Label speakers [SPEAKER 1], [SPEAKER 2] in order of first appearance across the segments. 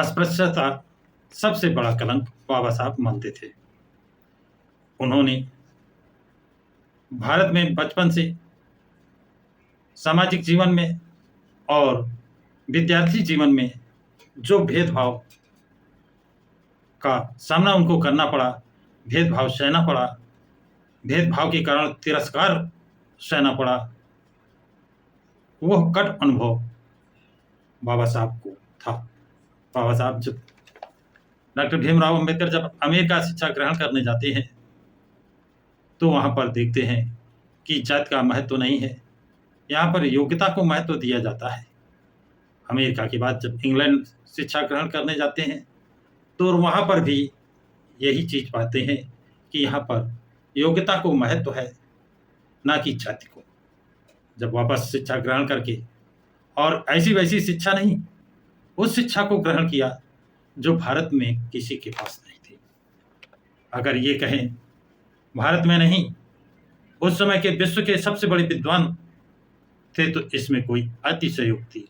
[SPEAKER 1] अस्पृश्यता सबसे बड़ा कलंक बाबा साहब मानते थे। उन्होंने भारत में बचपन से सामाजिक जीवन में और विद्यार्थी जीवन में जो भेदभाव का सामना उनको करना पड़ा, भेदभाव सहना पड़ा, भेदभाव के कारण तिरस्कार सहना पड़ा, वह कट अनुभव बाबा साहब को था। बाबा साहब जब डॉक्टर भीमराव अंबेडकर जब अमेरिका शिक्षा ग्रहण करने जाते हैं तो वहाँ पर देखते हैं कि जाति का महत्व नहीं है, यहाँ पर योग्यता को महत्व दिया जाता है। अमेरिका के बाद जब इंग्लैंड शिक्षा ग्रहण करने जाते हैं तो वहाँ पर भी यही चीज़ पाते हैं कि यहाँ पर योग्यता को महत्व है, ना कि जाति को। जब वापस शिक्षा ग्रहण करके, और ऐसी वैसी शिक्षा नहीं, उस शिक्षा को ग्रहण किया जो भारत में किसी के पास नहीं थी। अगर ये कहें भारत में नहीं, उस समय के विश्व के सबसे बड़े विद्वान थे तो इसमें कोई अतिशयोक्ति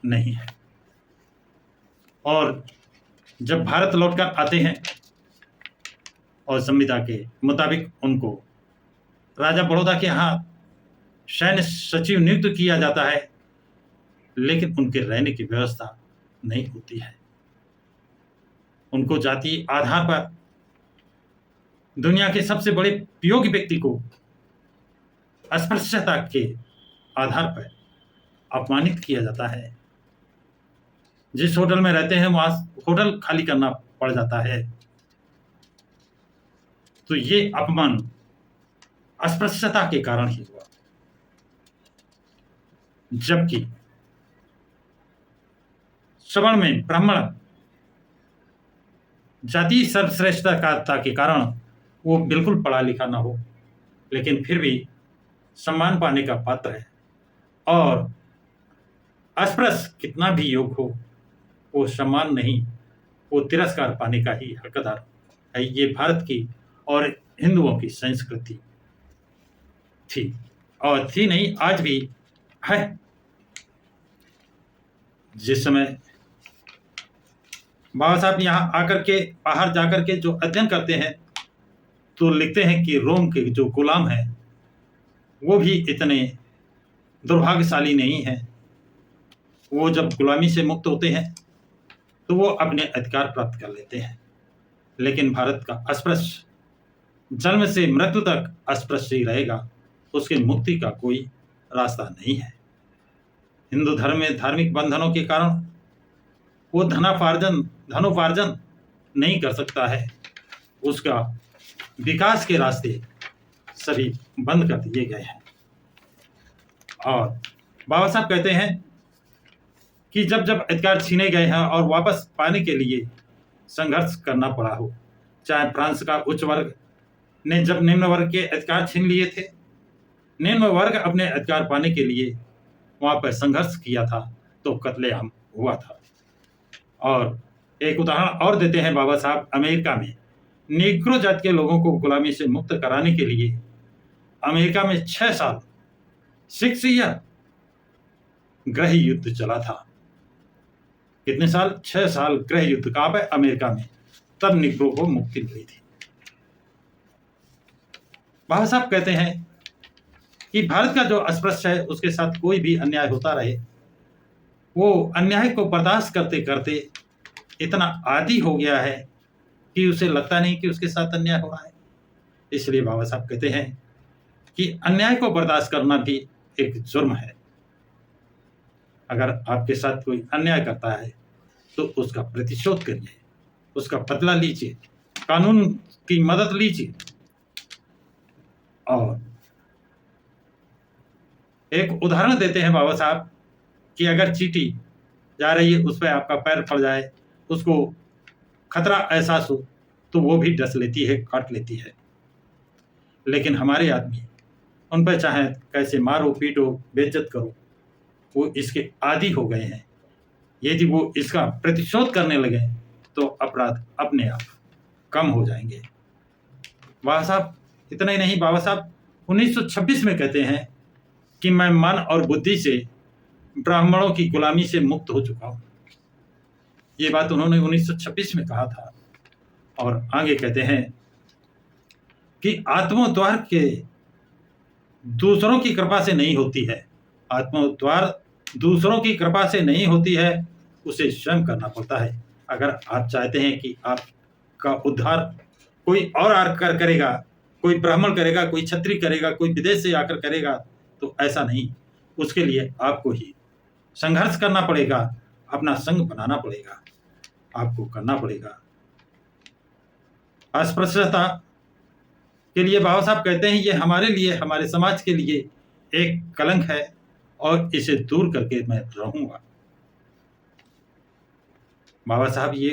[SPEAKER 1] नहीं है। और जब भारत लौटकर आते हैं और संविदा के मुताबिक उनको राजा बड़ौदा के यहाँ सैन्य सचिव नियुक्त किया जाता है, लेकिन उनके रहने की व्यवस्था नहीं होती है। उनको जातीय आधार पर दुनिया के सबसे बड़े योग्य व्यक्ति को अस्पृश्यता के आधार पर अपमानित किया जाता है। जिस होटल में रहते हैं वहां होटल खाली करना पड़ जाता है। तो ये अपमान अस्पृश्यता के कारण ही हुआ। जबकि सवर्ण में ब्राह्मण जाति सर्वश्रेष्ठता के कारण वो बिल्कुल पढ़ा लिखा ना हो, लेकिन फिर भी सम्मान पाने का पात्र है। और अस्पृश्य कितना भी योग्य हो, वो सम्मान नहीं, वो तिरस्कार पाने का ही हकदार है। ये भारत की और हिंदुओं की संस्कृति थी, और थी नहीं, आज भी है। जिस समय बाबा साहब यहाँ आकर के, बाहर जाकर के जो अध्ययन करते हैं तो लिखते हैं कि रोम के जो गुलाम हैं वो भी इतने दुर्भाग्यशाली नहीं हैं। वो जब गुलामी से मुक्त होते हैं तो वो अपने अधिकार प्राप्त कर लेते हैं, लेकिन भारत का अस्पृश्य जन्म से मृत्यु तक अस्पृश्य ही रहेगा, उसके मुक्ति का कोई रास्ता नहीं है। हिंदू धर्म में धार्मिक बंधनों के कारण वो धनोपार्जन नहीं कर सकता है, उसका विकास के रास्ते सभी बंद कर दिए गए हैं। और बाबा साहब कहते हैं कि जब जब अधिकार छीने गए हैं और वापस पाने के लिए संघर्ष करना पड़ा हो, चाहे फ्रांस का उच्च वर्ग ने जब निम्न वर्ग के अधिकार छीन लिए थे, निम्न वर्ग अपने अधिकार पाने के लिए वहाँ पर संघर्ष किया था तो कत्लेआम हुआ था। और एक उदाहरण और देते हैं बाबा साहब, अमेरिका में नीग्रो जाति के लोगों को गुलामी से मुक्त कराने के लिए अमेरिका में 6 साल 6 ईयर गृह युद्ध चला था। कितने साल? 6 साल गृह युद्ध। कहाँ पे? अमेरिका में। तब निग्रो को मुक्ति मिली थी। बाबा साहब कहते हैं कि भारत का जो अस्पृश्य है उसके साथ कोई भी अन्याय होता रहे, वो अन्याय को बर्दाश्त करते करते इतना आदी हो गया है कि उसे लगता नहीं कि उसके साथ अन्याय हो रहा है। इसलिए बाबा साहब कहते हैं कि अन्याय को बर्दाश्त करना भी एक जुर्म है। अगर आपके साथ कोई अन्याय करता है तो उसका प्रतिशोध करिए, उसका बदला लीजिए, कानून की मदद लीजिए। और एक उदाहरण देते हैं बाबा साहब कि अगर चींटी जा रही है, उस पर आपका पैर पड़ जाए, उसको खतरा एहसास हो तो वो भी डस लेती है, काट लेती है। लेकिन हमारे आदमी उन पर चाहे कैसे मारो, पीटो, बेइज्जत करो, वो इसके आदी हो गए हैं। यदि वो इसका प्रतिशोध करने लगे तो अपराध अपने आप कम हो जाएंगे। बाबा साहब इतना ही नहीं, बाबा साहब 1926 में कहते हैं कि मैं मन और बुद्धि से ब्राह्मणों की गुलामी से मुक्त हो चुका हूँ। ये बात उन्होंने 1926 में कहा था। और आगे कहते हैं कि आत्मोद्धार के दूसरों की कृपा से नहीं होती है। आत्मोद्धार दूसरों की कृपा से नहीं होती है, उसे स्वयं करना पड़ता है। अगर आप चाहते हैं कि आपका उद्धार कोई और आकर करेगा, कोई ब्राह्मण करेगा, कोई क्षत्रिय करेगा, कोई विदेश से आकर करेगा, तो ऐसा नहीं। उसके लिए आपको ही संघर्ष करना पड़ेगा, अपना संघ बनाना पड़ेगा, आपको करना पड़ेगा। अस्पृश्यता के लिए बाबा साहब कहते हैं ये हमारे लिए, हमारे समाज के लिए एक कलंक है और इसे दूर करके मैं रहूंगा। बाबा साहब ये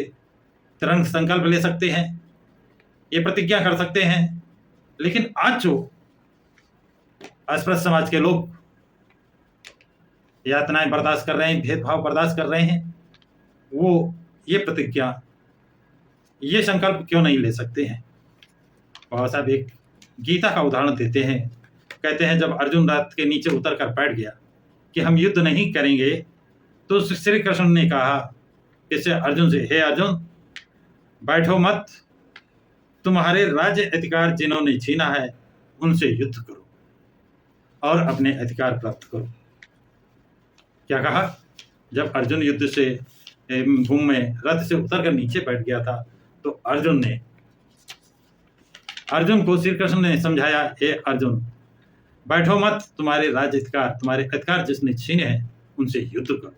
[SPEAKER 1] तुरंत संकल्प ले सकते हैं, ये प्रतिज्ञा कर सकते हैं, लेकिन आज जो अस्पृश्य समाज के लोग यातनाएं बर्दाश्त कर रहे हैं, भेदभाव बर्दाश्त कर रहे हैं, वो ये प्रतिज्ञा, ये संकल्प क्यों नहीं ले सकते हैं। बाबा साहब एक गीता का उदाहरण देते हैं। कहते हैं जब अर्जुन रथ के नीचे उतर कर बैठ गया कि हम युद्ध नहीं करेंगे, तो श्री कृष्ण ने कहा इससे अर्जुन से, हे अर्जुन बैठो मत, तुम्हारे राज्य अधिकार जिन्होंने छीना है उनसे युद्ध करो और अपने अधिकार प्राप्त करो। क्या कहा? जब अर्जुन युद्ध से भूमि में रथ से उतरकर नीचे बैठ गया था, तो अर्जुन को श्री कृष्ण ने समझाया, हे अर्जुन बैठो मत, तुम्हारे राज्य अधिकार, तुम्हारे अधिकार जिसने छीने हैं उनसे युद्ध करो।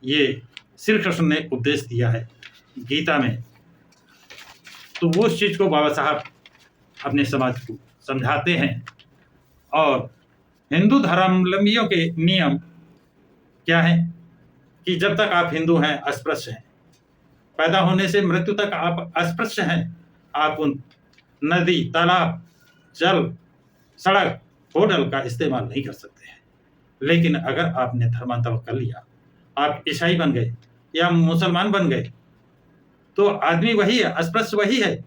[SPEAKER 1] ये श्री कृष्ण ने उपदेश दिया है गीता में। तो वो उस चीज को बाबा साहब अपने समाज को समझाते हैं। और हिंदू धर्मावलंबियों के नियम क्या है कि जब तक आप हिंदू हैं, अस्पृश्य हैं, पैदा होने से मृत्यु तक आप अस्पृश्य हैं, आप उन नदी, तालाब, जल, सड़क, होटल का इस्तेमाल नहीं कर सकते हैं। लेकिन अगर आपने धर्मांतर कर लिया, आप ईसाई बन गए या मुसलमान बन गए, तो आदमी वही है, अस्पृश्य वही है,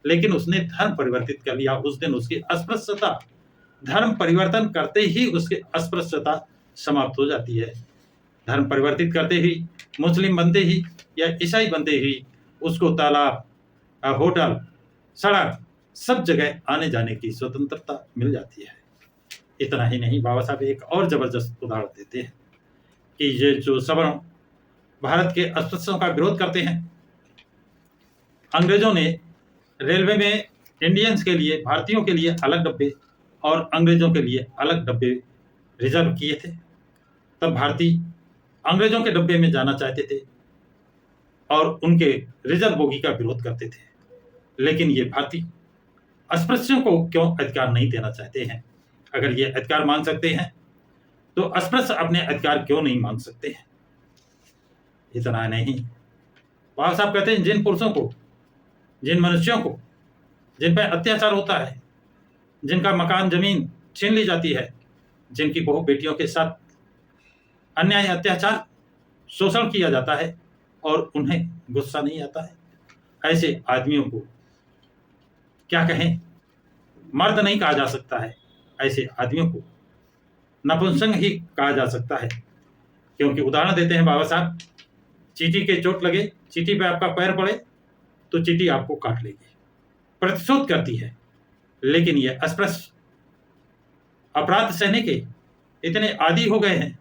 [SPEAKER 1] लेकिन उसने धर्म परिवर्तित कर लिया। उस दिन उसकी अस्पृश्यता, धर्म परिवर्तन करते ही उसकी अस्पृश्यता समाप्त हो जाती है। धर्म परिवर्तित करते ही, मुस्लिम बनते ही या ईसाई बनते ही उसको तालाब, होटल, सड़क, सब जगह आने जाने की स्वतंत्रता मिल जाती है। इतना ही नहीं, बाबा साहब एक और जबरदस्त उदाहरण देते हैं कि ये जो सवर्ण भारत के अस्पृश्यों का विरोध करते हैं, अंग्रेजों ने रेलवे में इंडियंस के लिए, भारतीयों के लिए अलग डब्बे और अंग्रेजों के लिए अलग डब्बे रिजर्व किए थे। तब भारतीय अंग्रेजों के डब्बे में जाना चाहते थे और उनके रिजर्व बोगी का विरोध करते थे। लेकिन ये भारतीय अस्पृश्यों को क्यों अधिकार नहीं देना चाहते हैं? अगर ये अधिकार मांग सकते हैं तो अस्पृश्य अपने अधिकार क्यों नहीं मांग सकते हैं? इतना नहीं, बाबा साहब कहते हैं जिन पुरुषों को, जिन मनुष्यों को, जिन पर अत्याचार होता है, जिनका मकान जमीन छीन ली जाती है, जिनकी बहु बेटियों के साथ अन्याय, अत्याचार, शोषण किया जाता है और उन्हें गुस्सा नहीं आता है, ऐसे आदमियों को क्या कहें, मर्द नहीं कहा जा सकता है, ऐसे आदमियों को नपुंसक ही कहा जा सकता है। क्योंकि उदाहरण देते हैं बाबा साहब, चींटी के चोट लगे, चींटी पे आपका पैर पड़े तो चींटी आपको काट लेगी, प्रतिशोध करती है। लेकिन ये अस्पृश्य अपराध सहने के इतने आदी हो गए हैं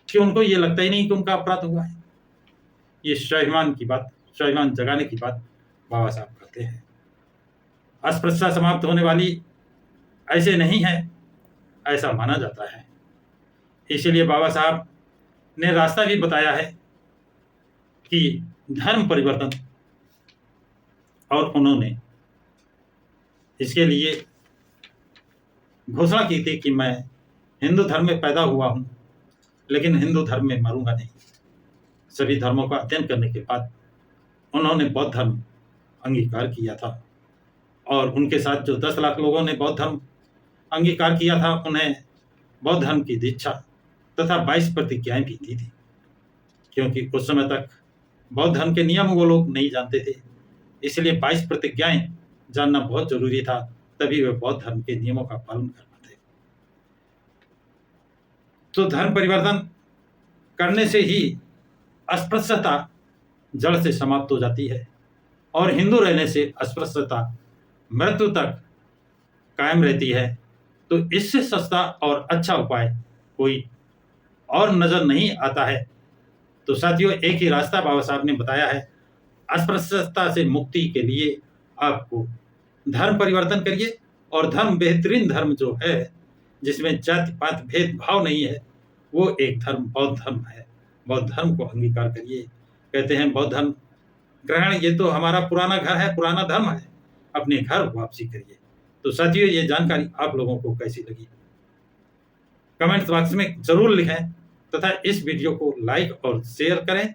[SPEAKER 1] कि उनको ये लगता ही नहीं कि उनका अपराध हुआ है। ये स्वाभिमान की बात, स्वाभिमान जगाने की बात बाबा साहब करते हैं। अस्पृश्यता समाप्त होने वाली ऐसे नहीं है, ऐसा माना जाता है। इसीलिए बाबा साहब ने रास्ता भी बताया है कि धर्म परिवर्तन, और उन्होंने इसके लिए घोषणा की थी कि मैं हिंदू धर्म में पैदा हुआ हूं, लेकिन हिंदू धर्म में मरूंगा नहीं। सभी धर्मों का अध्ययन करने के बाद उन्होंने बौद्ध धर्म अंगीकार किया था और उनके साथ जो 10 लाख लोगों ने बौद्ध धर्म अंगीकार किया था, उन्हें बौद्ध धर्म की दीक्षा तथा 22 प्रतिज्ञाएं भी दी थी। क्योंकि उस समय तक बौद्ध धर्म के नियम वो लोग नहीं जानते थे, इसलिए 22 प्रतिज्ञाएं जानना बहुत जरूरी था, तभी वे बौद्ध धर्म के नियमों का पालन कर पाते। तो धर्म परिवर्तन करने से ही अस्पृश्यता जड़ से समाप्त हो जाती है और हिंदू रहने से अस्पृश्यता मृत्यु तक कायम रहती है। तो इससे सस्ता और अच्छा उपाय कोई और नजर नहीं आता है। तो साथियों, एक ही रास्ता बाबा साहब ने बताया है, अस्पृश्यता से मुक्ति के लिए आपको धर्म परिवर्तन करिए। और धर्म, बेहतरीन धर्म जो है जिसमें जाति पात भेदभाव नहीं है, वो एक धर्म बौद्ध धर्म है। बौद्ध धर्म को अंगीकार करिए। कहते हैं बौद्ध धर्म ग्रहण, ये तो हमारा पुराना घर है, पुराना धर्म है, अपने घर वापसी करिए। तो साथियों, ये जानकारी आप लोगों को कैसी लगी कमेंट बॉक्स में जरूर लिखें तथा इस वीडियो को लाइक और शेयर करें।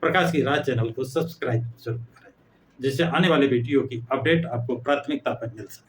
[SPEAKER 1] प्रकाश की राह चैनल को सब्सक्राइब जरूर करें, जिससे आने वाले वीडियो की अपडेट आपको प्राथमिकता पर मिल सके।